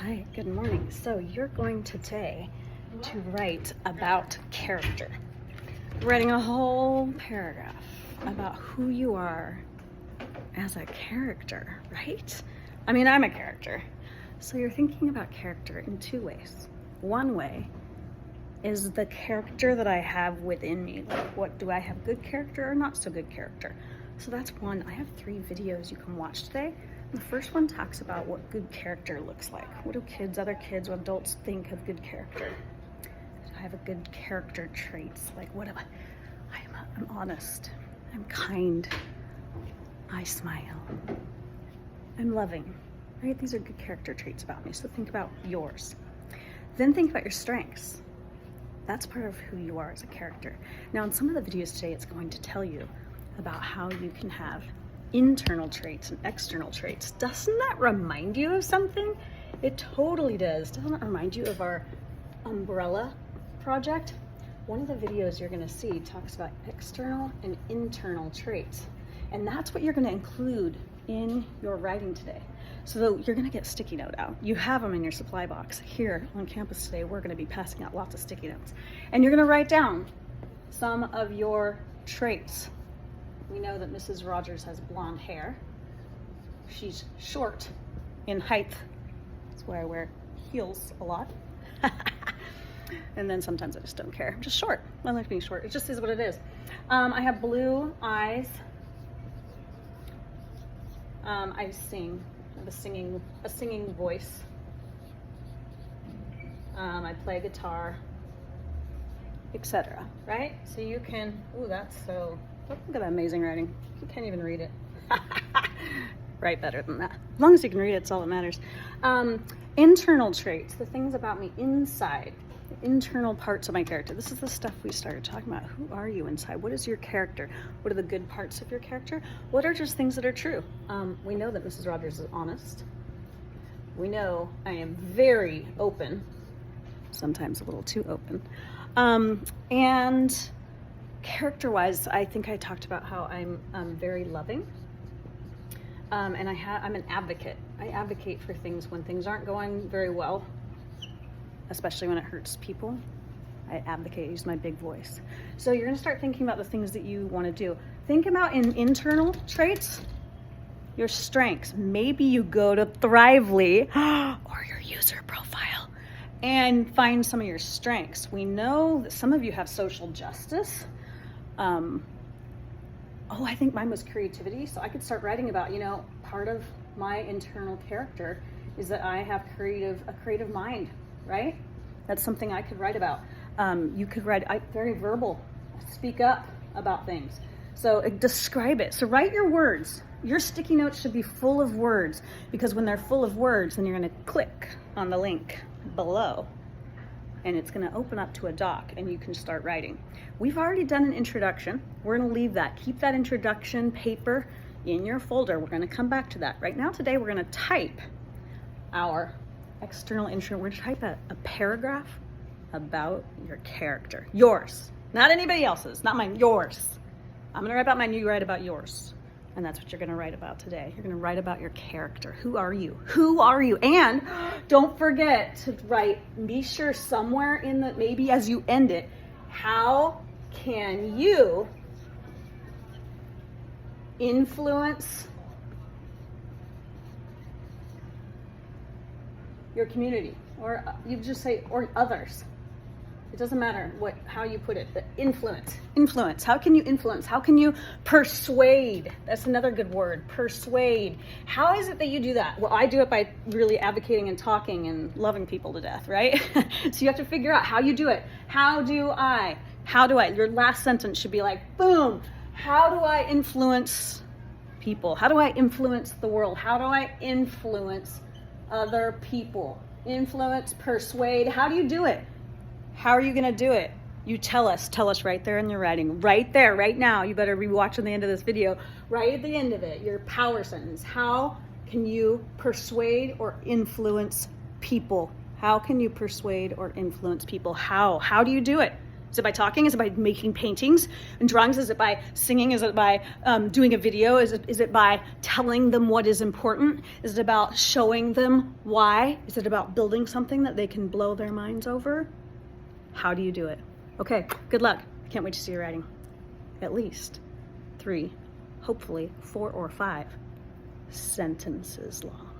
Hi, good morning. So you're going today to write about character. Writing a whole paragraph about who you are as a character, right? I mean, I'm a character. So you're thinking about character in two ways. One way is the character that I have within me. Like, what do I have, good character or not so good character? So that's one. I have 3 videos you can watch today. The first one talks about what good character looks like. What do other kids, adults think of good character? Do I have a good character traits? Like, what am I? I'm honest. I'm kind. I smile. I'm loving, right? These are good character traits about me. So think about yours. Then think about your strengths. That's part of who you are as a character. Now, in some of the videos today, it's going to tell you about how you can have internal traits and external traits. Doesn't that remind you of something? It totally does. Doesn't it remind you of our umbrella project? One of the videos you're going to see talks about external and internal traits. And that's what you're going to include in your writing today. So you're going to get sticky note out. You have them in your supply box. Here on campus today, we're going to be passing out lots of sticky notes. And you're going to write down some of your traits. We know that Mrs. Rogers has blonde hair. She's short in height. That's why I wear heels a lot. And then sometimes I just don't care. I'm just short. I like being short. It just is what it is. I have blue eyes. I sing. I have a singing voice. I play guitar, etc. Right? So you can. Ooh, that's so. Look at that amazing writing. You can't even read it. Write better than that. As long as you can read it, it's all that matters. Internal traits, the things about me inside, the internal parts of my character. This is the stuff we started talking about. Who are you inside? What is your character? What are the good parts of your character? What are just things that are true? We know that Mrs. Rogers is honest. We know I am very open, sometimes a little too open. And character-wise, I think I talked about how I'm very loving, and I'm an advocate. I advocate for things when things aren't going very well, especially when it hurts people. I advocate, use my big voice. So you're gonna start thinking about the things that you wanna do. Think about in internal traits, your strengths. Maybe you go to Thrively or your user profile and find some of your strengths. We know that some of you have social justice. I think mine was creativity. So I could start writing about, part of my internal character is that I have a creative mind, right? That's something I could write about. You could write, very verbal, speak up about things. So describe it. So write your words. Your sticky notes should be full of words, because when they're full of words, then you're going to click on the link below and it's going to open up to a doc and you can start writing. We've already done an introduction. We're going to leave that. Keep that introduction paper in your folder. We're going to come back to that. Right now today we're going to type our external intro. We're going to type a paragraph about your character. Yours. Not anybody else's. Not mine. Yours. I'm going to write about mine. You write about yours. And that's what you're going to write about today. You're going to write about your character. Who are you? Who are you? And don't forget to write, be sure somewhere in the, maybe as you end it, how can you influence your community? Or you just say, or others. It doesn't matter how you put it, the influence. How can you influence? How can you persuade? That's another good word, persuade. How is it that you do that? Well, I do it by really advocating and talking and loving people to death, right? So you have to figure out how you do it. How do I? Your last sentence should be like, boom. How do I influence people? How do I influence the world? How do I influence other people? Influence, persuade. How do you do it? How are you going to do it? You tell us right there in your writing, right there, right now. You better be watching the end of this video. Right at the end of it, your power sentence. How can you persuade or influence people? How can you persuade or influence people? How do you do it? Is it by talking? Is it by making paintings and drawings? Is it by singing? Is it by doing a video? Is it by telling them what is important? Is it about showing them why? Is it about building something that they can blow their minds over? How do you do it? Okay, good luck. Can't wait to see your writing. At least 3, hopefully 4 or 5 sentences long.